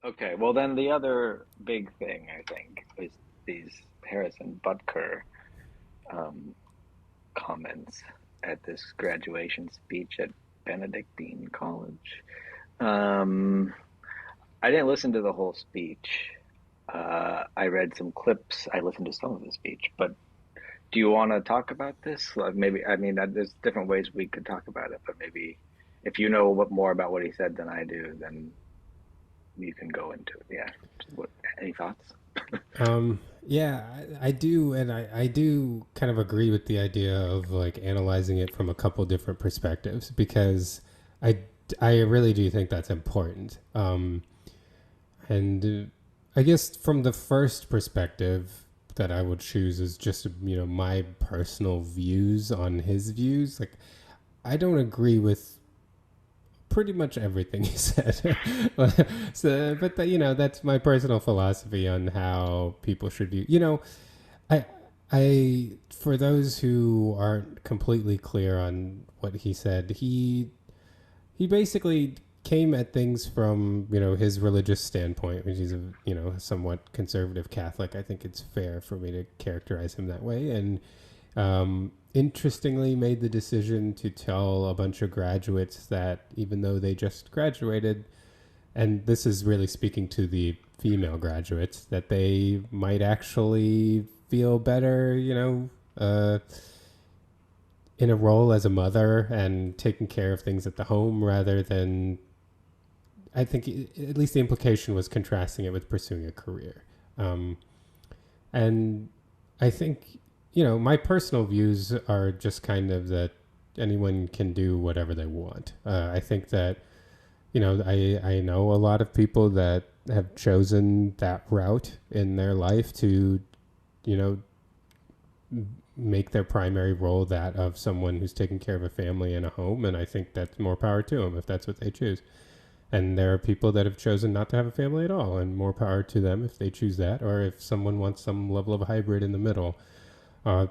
Okay, well then the other big thing I think is these Harrison Butker um, comments at this graduation speech at Benedictine College. Um, I didn't listen to the whole speech. I read some clips. I listened to some of the speech, but do you want to talk about this? Like maybe, I mean, there's different ways we could talk about it, but maybe if you know more about what he said than I do, then you can go into it. Yeah. What, any thoughts? Yeah, I do, and I do kind of agree with the idea of like analyzing it from a couple different perspectives because I I really do think that's important. And I guess from the first perspective that I would choose is just my personal views on his views. Like I don't agree with pretty much everything he said. That's my personal philosophy on how people should view. I I for those who aren't completely clear on what he said, he basically came at things from his religious standpoint, which is a somewhat conservative Catholic. I think it's fair for me to characterize him that way, and interestingly made the decision to tell a bunch of graduates that even though they just graduated, and this is really speaking to the female graduates, that they might actually feel better, in a role as a mother and taking care of things at the home rather than, I think, at least the implication was contrasting it with pursuing a career. Um, and I think, my personal views are just kind of that anyone can do whatever they want. I think that, I know a lot of people that have chosen that route in their life to, you know, make their primary role that of someone who's taking care of a family in a home. And I think that's more power to them if that's what they choose. And there are people that have chosen not to have a family at all, and more power to them if they choose that, or if someone wants some level of hybrid in the middle.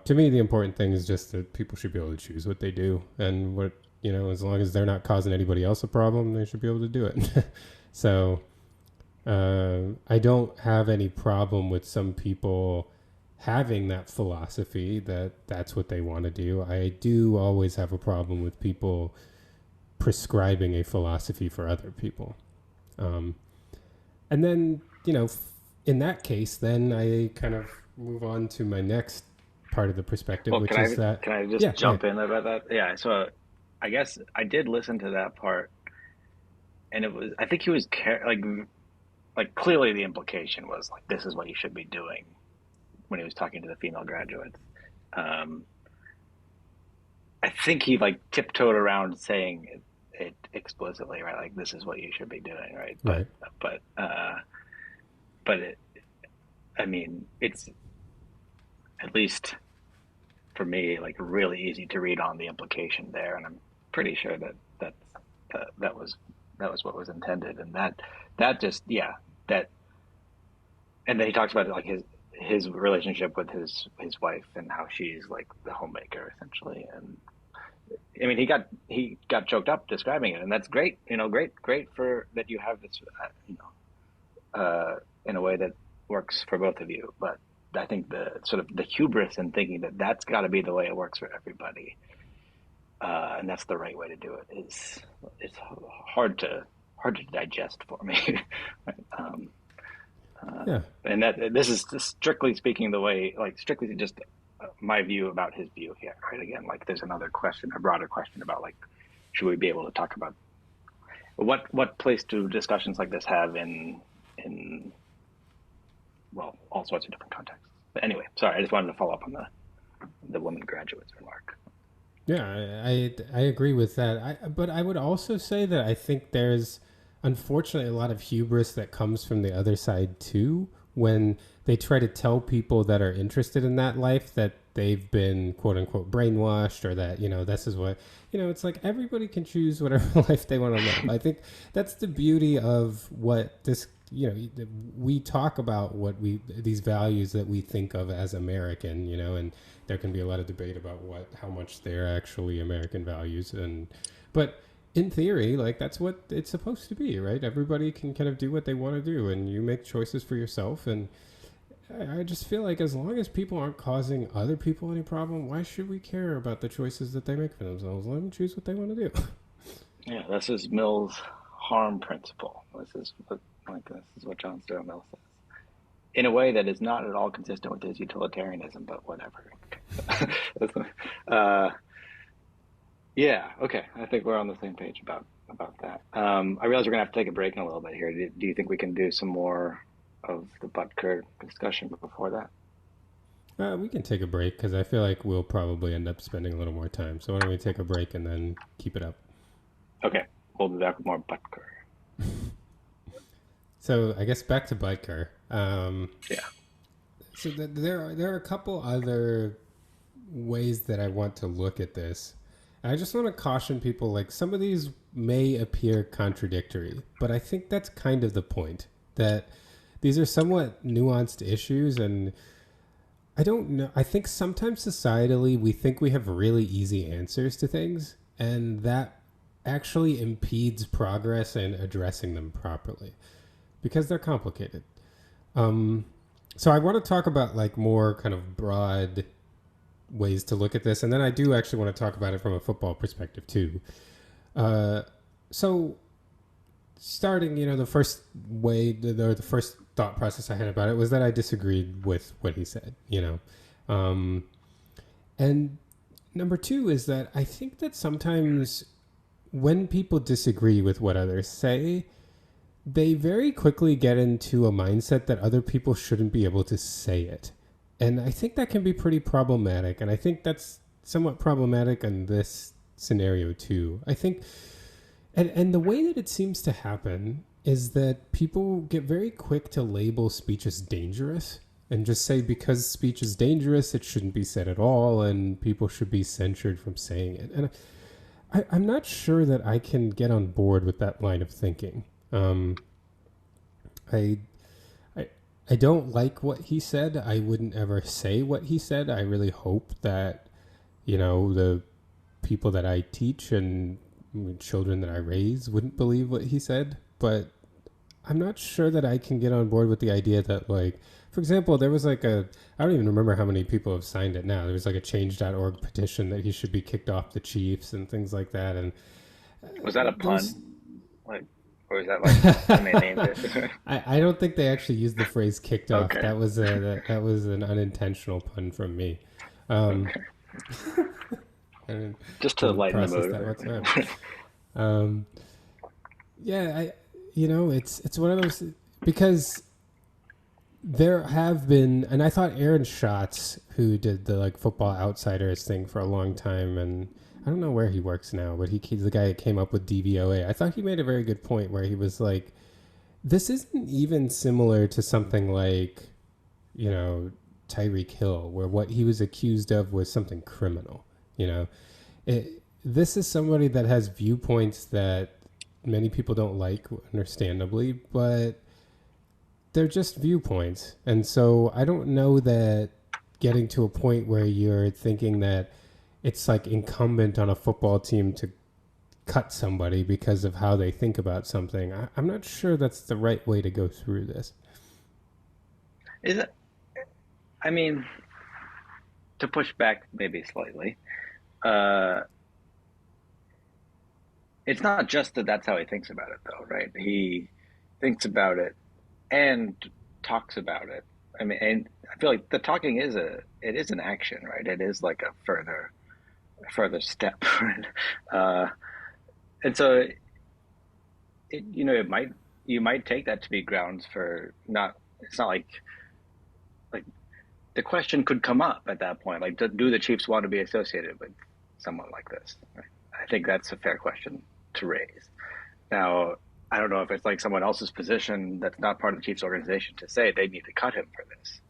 To me, the important thing is just that people should be able to choose what they do, and as long as they're not causing anybody else a problem, they should be able to do it. So I don't have any problem with some people having that philosophy that that's what they want to do. I do always have a problem with people prescribing a philosophy for other people. Um, and then, in that case, then I kind of move on to my next part of the perspective, Well, which is that, can I just yeah, go ahead. jump in about that? Yeah, so I guess I did listen to that part, and it was I think he was like clearly the implication was like this is what you should be doing when he was talking to the female graduates. Um, I think he like tiptoed around saying it explicitly, right? Like this is what you should be doing, right? Right. But uh, but it, I mean, it's at least for me like really easy to read on the implication there, and I'm pretty sure that was that was what was intended, and that just yeah that and then he talks about it like his relationship with his wife and how she's like the homemaker essentially, and I mean he got choked up describing it, and that's great, great for that you have this, in a way that works for both of you, but I think the sort of the hubris in thinking that that's got to be the way it works for everybody, and that's the right way to do it is it's hard to digest for me. Right? Yeah. And that this is just strictly speaking the way, like strictly just my view about his view here. Right? Again, like there's another question, a broader question about like should we be able to talk about what place do discussions like this have in well all sorts of different contexts. But anyway, sorry, I just wanted to follow up on the woman graduate's remark. Yeah, I agree with that. But I would also say that I think there's unfortunately a lot of hubris that comes from the other side too when they try to tell people that are interested in that life that they've been quote unquote brainwashed or that this is what it's like everybody can choose whatever life they want to live. I think that's the beauty of what this we talk about what we these values that we think of as American, and there can be a lot of debate about how much they're actually American values, but in theory, like that's what it's supposed to be, right? Everybody can kind of do what they want to do, and you make choices for yourself. And I just feel like as long as people aren't causing other people any problem, why should we care about the choices that they make for themselves? Let them choose what they want to do. Yeah, this is Mill's harm principle. This is what John Stuart Mill says, in a way that is not at all consistent with his utilitarianism, but whatever. Yeah, okay. I think we're on the same page about that. I realize we're gonna have to take a break in a little bit here. Do you think we can do some more of the Butker discussion before that? We can take a break because I feel like we'll probably end up spending a little more time. So why don't we take a break and then keep it up? Okay, we'll be back with more Butker. So I guess back to Butker. Yeah. So there are a couple other ways that I want to look at this. I just want to caution people, like some of these may appear contradictory, but I think that's kind of the point, that these are somewhat nuanced issues. And I don't know, I think sometimes societally we think we have really easy answers to things, and that actually impedes progress in addressing them properly because they're complicated. So I want to talk about like more kind of broad ways to look at this, and then I do actually want to talk about it from a football perspective too. So starting, the first way, the first thought process I had about it was that I disagreed with what he said, and number two is that I think that sometimes when people disagree with what others say, they very quickly get into a mindset that other people shouldn't be able to say it. And I think that can be pretty problematic. And I think that's somewhat problematic in this scenario too. I think, and the way that it seems to happen is that people get very quick to label speech as dangerous and just say because speech is dangerous, it shouldn't be said at all, and people should be censured from saying it. And I'm not sure that I can get on board with that line of thinking. I don't like what he said. I wouldn't ever say what he said. I really hope that, the people that I teach and children that I raise wouldn't believe what he said. But I'm not sure that I can get on board with the idea that, like, for example, there was I don't even remember how many people have signed it now. There was like a change.org petition that he should be kicked off the Chiefs and things like that. And was that a pun? Or is that like when they named it? I don't think they actually used the phrase "kicked off." Okay. That was an unintentional pun from me. Okay. Just to lighten the mood. Yeah, it's one of those, because there have been, and I thought Aaron Schatz, who did the like Football Outsiders thing for a long time, and I don't know where he works now, but he's the guy that came up with DVOA. I thought he made a very good point where he was like, this isn't even similar to something like, Tyreek Hill, where what he was accused of was something criminal. This is somebody that has viewpoints that many people don't like, understandably, but they're just viewpoints. And so I don't know that getting to a point where you're thinking that it's like incumbent on a football team to cut somebody because of how they think about something. I'm not sure that's the right way to go through this. Is it? I mean, to push back maybe slightly, it's not just that that's how he thinks about it, though, right? He thinks about it and talks about it. I mean, and I feel like the talking is an action, right? It is like a further step, right? And so you might take that to be grounds for not. It's not like the question could come up at that point, like, do the Chiefs want to be associated with someone like this? Right? I think that's a fair question to raise. Now, I don't know if it's like someone else's position that's not part of the Chiefs organization to say they need to cut him for this.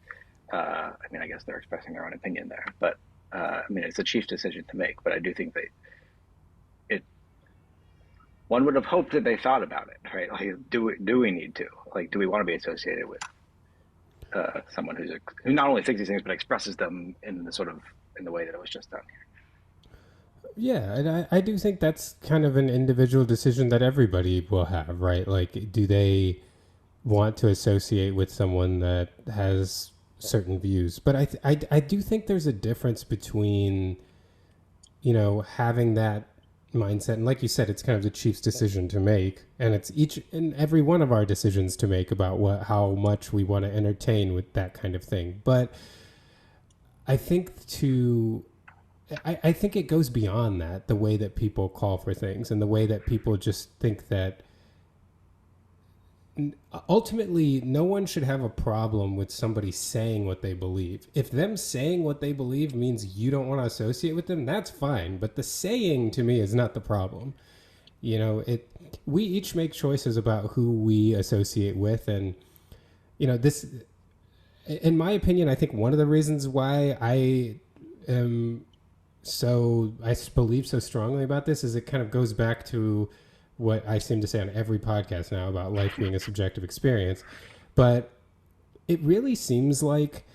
I mean, I guess they're expressing their own opinion there, but I mean, it's a Chiefs decision to make. But I do think one would have hoped that they thought about it, right? Like, do we need to? Like, do we want to be associated with someone who not only thinks these things but expresses them in the way that it was just done Yeah, and I do think that's kind of an individual decision that everybody will have, right? Like, do they want to associate with someone that has certain views? But I do think there's a difference between, having that mindset. And like you said, it's kind of the chief's decision to make. And it's each and every one of our decisions to make about how much we want to entertain with that kind of thing. But I think I think it goes beyond that, the way that people call for things and the way that people just think that ultimately no one should have a problem with somebody saying what they believe. If them saying what they believe means you don't want to associate with them, that's fine. But the saying to me is not the problem. We each make choices about who we associate with. And, this, in my opinion, I think one of the reasons why I believe so strongly about this is it kind of goes back to what I seem to say on every podcast now about life being a subjective experience. But it really seems like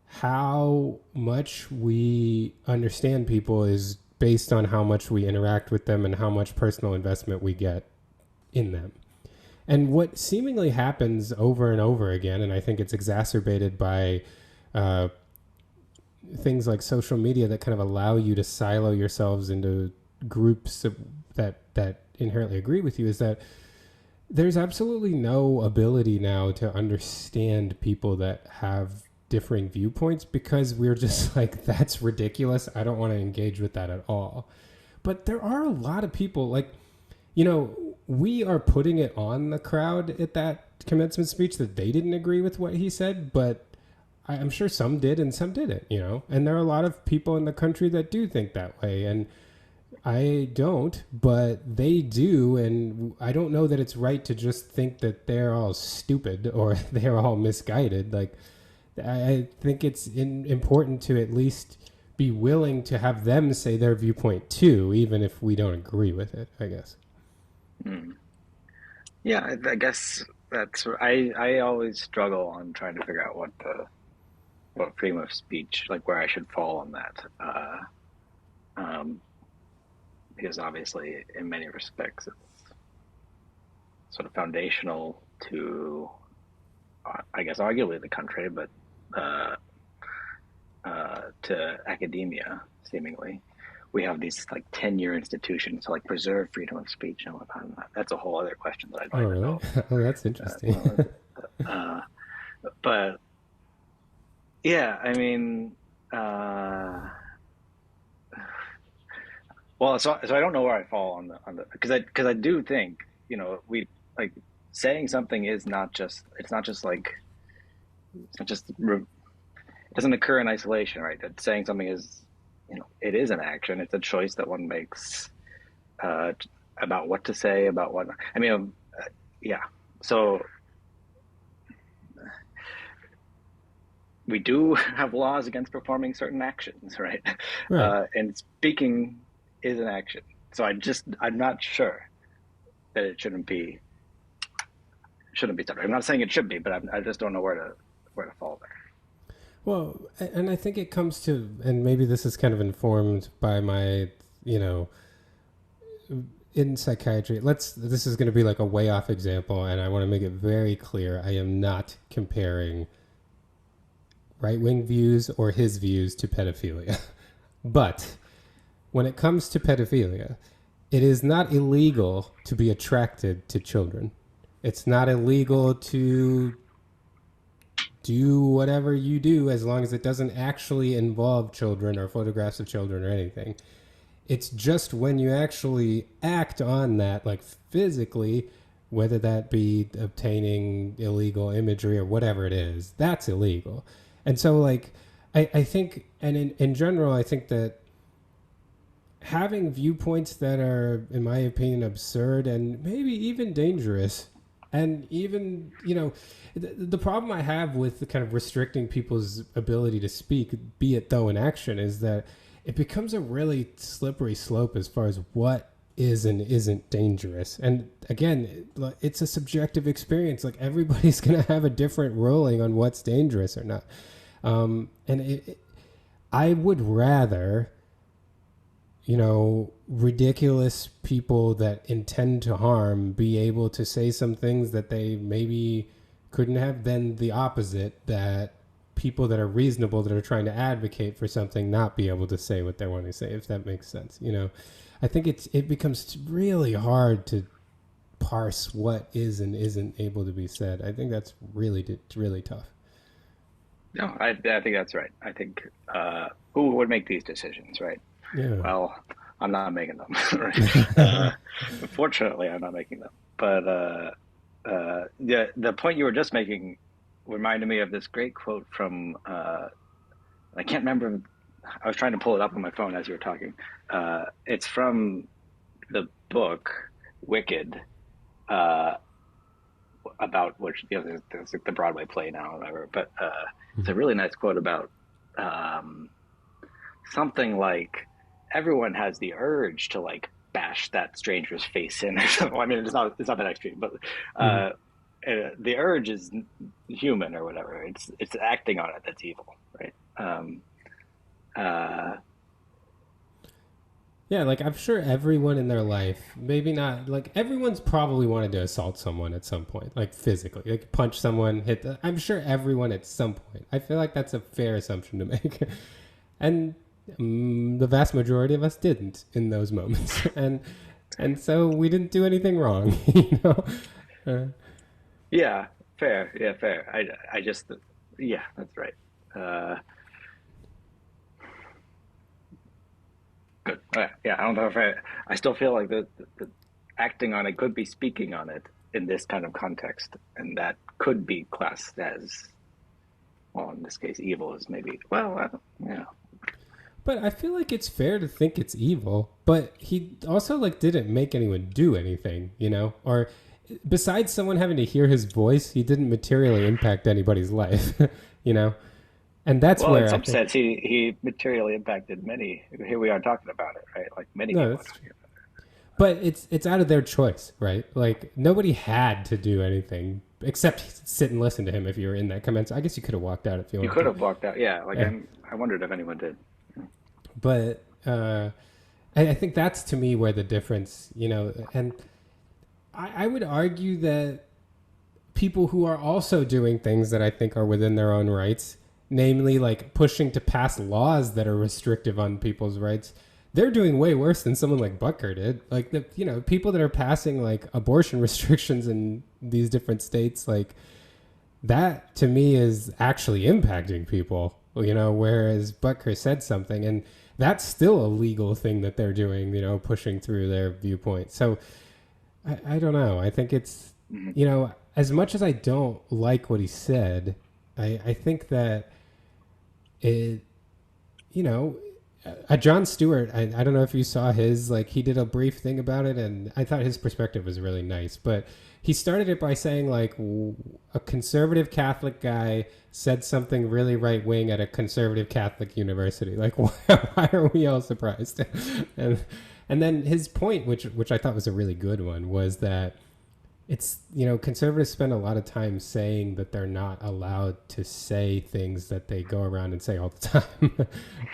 how much we understand people is based on how much we interact with them and how much personal investment we get in them. And what seemingly happens over and over again, and I think it's exacerbated by things like social media that kind of allow you to silo yourselves into groups that inherently agree with you, is that there's absolutely no ability now to understand people that have differing viewpoints, because we're just like, that's ridiculous. I don't want to engage with that at all. But there are a lot of people, like, we are putting it on the crowd at that commencement speech that they didn't agree with what he said, but I'm sure some did and some didn't, and there are a lot of people in the country that do think that way. And I don't, but they do. And I don't know that it's right to just think that they're all stupid or they're all misguided. Like, I think it's important to at least be willing to have them say their viewpoint too, even if we don't agree with it, I guess. Yeah, I guess that's, I always struggle on trying to figure out what freedom of speech, like where I should fall on that. Because obviously in many respects it's sort of foundational to, I guess, arguably the country, but to academia, seemingly. We have these like 10-year institutions to like preserve freedom of speech and whatnot. That's a whole other question that I don't even know. Oh, that's interesting. But yeah, I mean, well, so I don't know where I fall on the because I do think, we like saying something is not just, it's not just like, it's not just, it doesn't occur in isolation, right? That saying something is, it is an action. It's a choice that one makes about what to say, about what. I mean, yeah. So we do have laws against performing certain actions, right? And speaking is an action. So I'm not sure that it shouldn't be separate. I'm not saying it should be, but I just don't know where to fall there. Well, and I think it comes to, and maybe this is kind of informed by my, in psychiatry, this is going to be like a way off example, and I want to make it very clear. I am not comparing right-wing views or his views to pedophilia. But when it comes to pedophilia, it is not illegal to be attracted to children. It's not illegal to do whatever you do as long as it doesn't actually involve children or photographs of children or anything. It's just when you actually act on that, like physically, whether that be obtaining illegal imagery or whatever it is, that's illegal. And so, like, I think, and in general, I think that having viewpoints that are, in my opinion, absurd and maybe even dangerous, and even, the problem I have with the kind of restricting people's ability to speak, be it though in action, is that it becomes a really slippery slope as far as what is and isn't dangerous. And again, it's a subjective experience. Like, everybody's going to have a different ruling on what's dangerous or not. And I would rather, ridiculous people that intend to harm be able to say some things that they maybe couldn't have, then the opposite, that people that are reasonable, that are trying to advocate for something, not be able to say what they want to say, if that makes sense. I think it becomes really hard to parse what is and isn't able to be said. I think that's really tough. No, I think that's right. I think who would make these decisions, right? Yeah. Well, I'm not making them. Fortunately, I'm not making them. But the point you were just making reminded me of this great quote from I can't remember. I was trying to pull it up on my phone as you were talking. It's from the book Wicked, about which there's the Broadway play now, or whatever. But it's a really nice quote about something like, everyone has the urge to like bash that stranger's face in. I mean, it's not that extreme, but the urge is human or whatever. It's acting on it that's evil, right? Yeah, like I'm sure everyone in their life, maybe not, like everyone's probably wanted to assault someone at some point, like physically, like punch someone, I'm sure everyone at some point. I feel like that's a fair assumption to make. And the vast majority of us didn't in those moments. And so we didn't do anything wrong, Yeah, fair. Yeah, fair. I just, yeah, that's right. Good. Yeah, I don't know if I still feel like the acting on it could be speaking on it in this kind of context, and that could be classed as, well, in this case, evil is maybe, well, yeah. But I feel like it's fair to think it's evil, but he also like didn't make anyone do anything, or besides someone having to hear his voice, he didn't materially impact anybody's life, And that's where, in some sense, he materially impacted many. Here we are talking about it, right? Like many people. But it's out of their choice, right? Like nobody had to do anything except sit and listen to him. If you were in that commencement, I guess you could have walked out if you wanted. You could have walked out, yeah. Like I wondered if anyone did. But I think that's to me where the difference, and I would argue that people who are also doing things that I think are within their own rights, namely like pushing to pass laws that are restrictive on people's rights, they're doing way worse than someone like Butker did. Like people that are passing like abortion restrictions in these different states, like that to me is actually impacting people, whereas Butker said something and that's still a legal thing that they're doing, pushing through their viewpoint. So I don't know. I think it's, as much as I don't like what he said, I think that it, Jon Stewart, I don't know if you saw his, like he did a brief thing about it and I thought his perspective was really nice, but he started it by saying like a conservative Catholic guy said something really right wing at a conservative Catholic university. Like why are we all surprised? And then his point, which I thought was a really good one, was that it's, conservatives spend a lot of time saying that they're not allowed to say things that they go around and say all the time.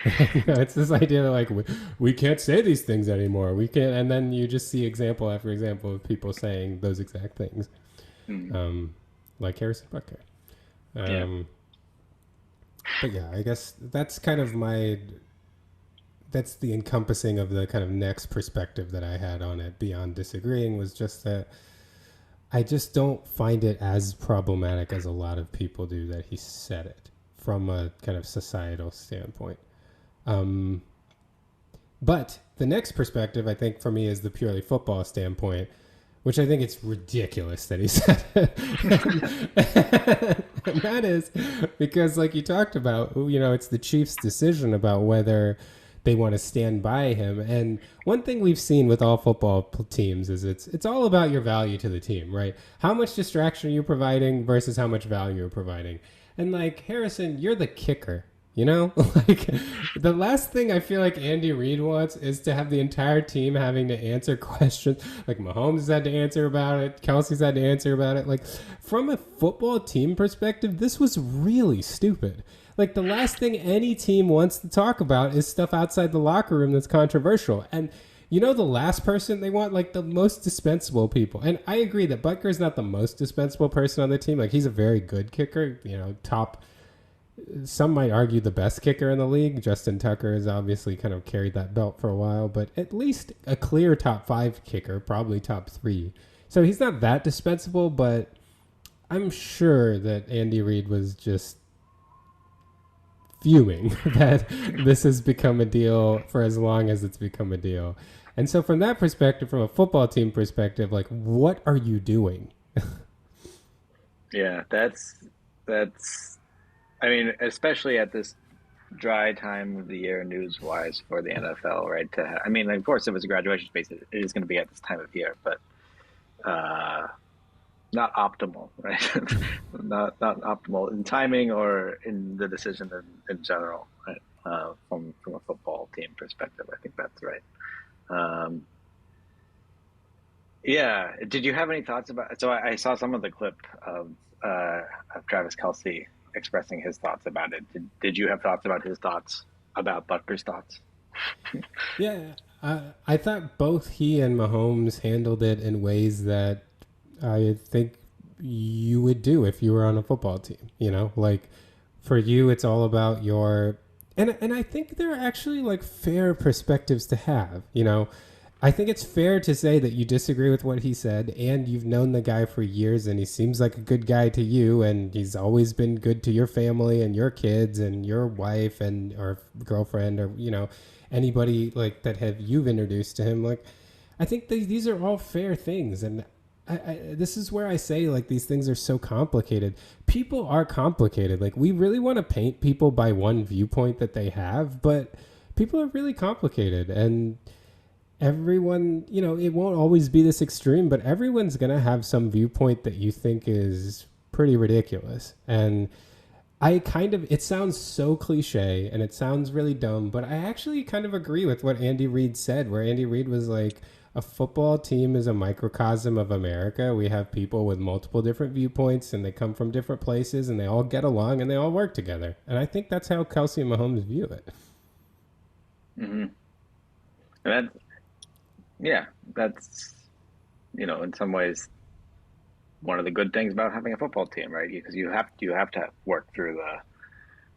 It's this idea that like, we can't say these things anymore. We can't. And then you just see example after example of people saying those exact things. Like Harrison Butker. But yeah, I guess that's kind of that's the encompassing of the kind of next perspective that I had on it beyond disagreeing, was just that I just don't find it as problematic as a lot of people do that he said it from a kind of societal standpoint. But the next perspective, I think, for me is the purely football standpoint, which I think it's ridiculous that he said it. And that is because, like you talked about, it's the Chiefs' decision about whether they want to stand by him. And one thing we've seen with all football teams is it's all about your value to the team, right? How much distraction are you providing versus how much value you're providing? And like, Harrison, you're the kicker, like the last thing I feel like Andy Reid wants is to have the entire team having to answer questions. Like Mahomes had to answer about it. Kelsey's had to answer about it. Like from a football team perspective, this was really stupid. Like the last thing any team wants to talk about is stuff outside the locker room that's controversial. And you know the last person they want, like the most dispensable people. And I agree that Butker's not the most dispensable person on the team. Like he's a very good kicker, you know, top. Some might argue the best kicker in the league. Justin Tucker has obviously kind of carried that belt for a while, but at least a clear top 5 kicker, probably top 3. So he's not that dispensable, but I'm sure that Andy Reid was just fuming that this has become a deal for as long as it's become a deal. And so from that perspective, from a football team perspective, like, what are you doing? Yeah, that's, I mean, especially at this dry time of the year news-wise for the NFL, right? I mean, of course, if it's a graduation space, it is going to be at this time of year, but not optimal, right? not optimal in timing or in the decision in general, right? From a football team perspective, I think that's right. Yeah. Did you have any thoughts about? So I saw some of the clip of Travis Kelce expressing his thoughts about it. Did you have thoughts about his thoughts about Butker's thoughts? Yeah, I thought both he and Mahomes handled it in ways that I think you would do if you were on a football team. You know, like for you, it's all about your, and I think there are actually like fair perspectives to have. You know, I think it's fair to say that you disagree with what he said, and you've known the guy for years, and he seems like a good guy to you, and he's always been good to your family and your kids and your wife and or girlfriend or you know anybody like that you've introduced to him. Like, I think these are all fair things, and this is where I say like these things are so complicated. People are complicated. Like we really want to paint people by one viewpoint that they have, but people are really complicated, and everyone, you know, it won't always be this extreme, but everyone's going to have some viewpoint that you think is pretty ridiculous. And it sounds so cliche and it sounds really dumb, but I actually kind of agree with what Andy Reid said, where Andy Reid was like, a football team is a microcosm of America. We have people with multiple different viewpoints and they come from different places and they all get along and they all work together. And I think that's how Kelce and Mahomes view it. Mm-hmm. That's, you know, in some ways one of the good things about having a football team, right? Because you have to work through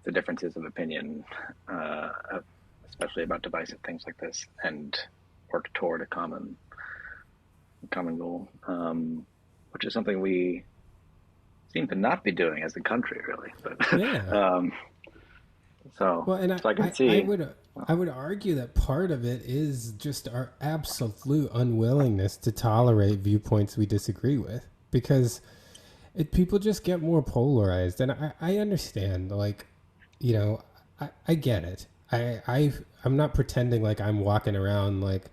the differences of opinion, especially about divisive things like this, and work toward a common goal, which is something we seem to not be doing as a country, really. But yeah. So I can see. I would argue that part of it is just our absolute unwillingness to tolerate viewpoints we disagree with, because people just get more polarized. And I understand, like, you know, I get it. I'm not pretending like I'm walking around like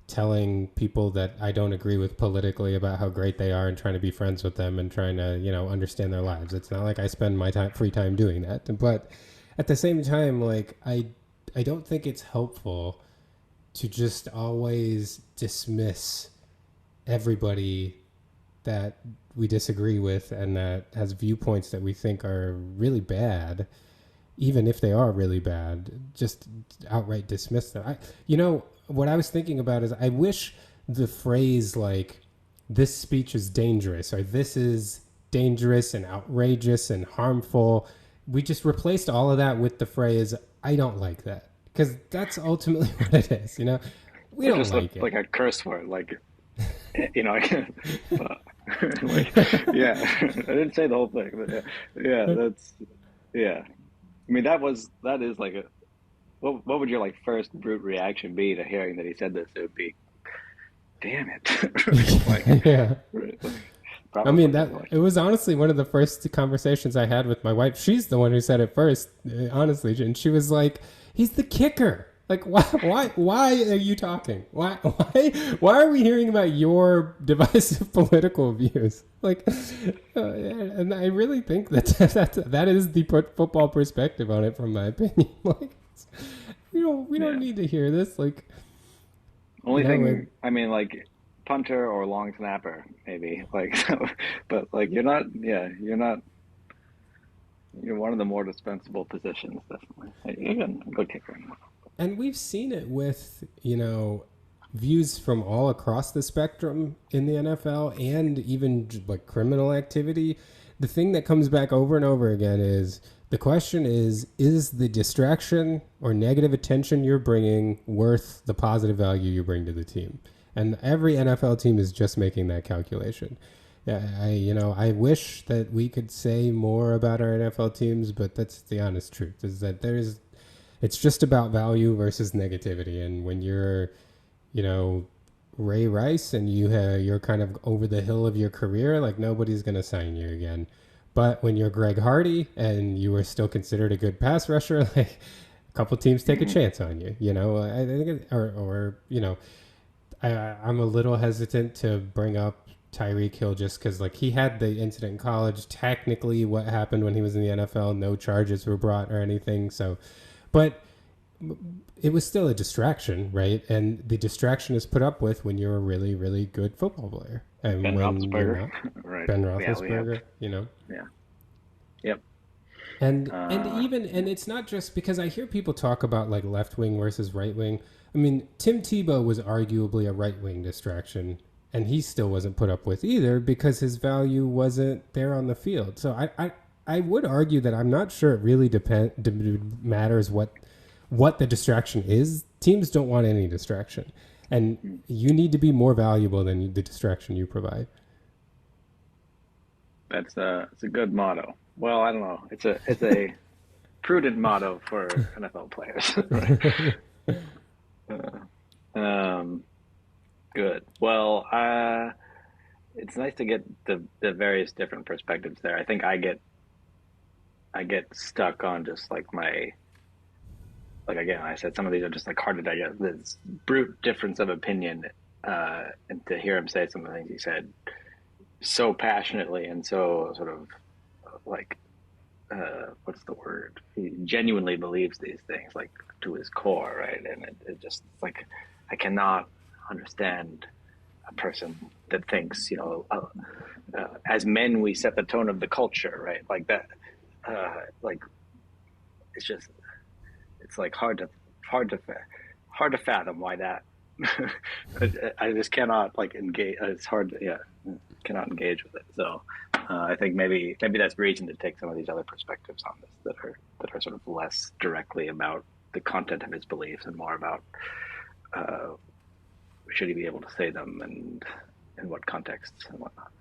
telling people that I don't agree with politically about how great they are and trying to be friends with them and trying to, you know, understand their lives. It's not like I spend my free time doing that. But at the same time, like, I don't think it's helpful to just always dismiss everybody that we disagree with and that has viewpoints that we think are really bad, even if they are really bad, just outright dismiss them. You know, what I was thinking about is I wish the phrase like, this speech is dangerous, or this is dangerous and outrageous and harmful, we just replaced all of that with the phrase, I don't like that. Because that's ultimately what it is, you know? We don't just like it. Like a curse word, like, you know, like, yeah, I didn't say the whole thing, but yeah. I mean, that is like what would your like first brute reaction be to hearing that he said this? It would be, damn it. Like, yeah. Probably. I mean, it was honestly one of the first conversations I had with my wife. She's the one who said it first, honestly, and she was like, he's the kicker. Like, why are you talking? Why are we hearing about your divisive political views? Like, and I really think that is the football perspective on it, from my opinion. Like, we don't need to hear this. Like, only thing, I mean, like, punter or long snapper, maybe. Like, but like, you're not You're one of the more dispensable positions, definitely. You're a good kicker. And we've seen it with, views from all across the spectrum in the NFL and even like criminal activity. The thing that comes back over and over again is the question is the distraction or negative attention you're bringing worth the positive value you bring to the team? And every NFL team is just making that calculation. I wish that we could say more about our NFL teams, but that's the honest truth, is that it's just about value versus negativity. And when you're, Ray Rice and you're kind of over the hill of your career, like nobody's going to sign you again. But when you're Greg Hardy and you are still considered a good pass rusher, like a couple teams take a chance on you, I think, I'm a little hesitant to bring up Tyreek Hill just because like he had the incident in college. Technically what happened when he was in the NFL, no charges were brought or anything. So, but it was still a distraction, right? And the distraction is put up with when you're a really, really good football player. And Ben when you're Roethlisberger. not, Right. Ben Roethlisberger, Yeah. Yep. And it's not just because I hear people talk about like left wing versus right wing. I mean, Tim Tebow was arguably a right wing distraction, and he still wasn't put up with either because his value wasn't there on the field. So I would argue that I'm not sure it really matters what the distraction is. Teams don't want any distraction, and you need to be more valuable than the distraction you provide. It's a good motto. Well, I don't know. It's a prudent motto for NFL players. Right? Good. Well, it's nice to get the various different perspectives there. I think I get stuck on just like again, I said some of these are just like hard to digest. This brute difference of opinion, and to hear him say some of the things he said so passionately and so sort of like what's the word? He genuinely believes these things like to his core, right? And it just like I cannot understand a person that thinks as men we set the tone of the culture, right? Like that, like it's like hard to fathom why that. I just cannot like engage. It's hard to, cannot engage with it. So I think maybe that's reason to take some of these other perspectives on this that are sort of less directly about the content of his beliefs and more about should he be able to say them and in what contexts and whatnot.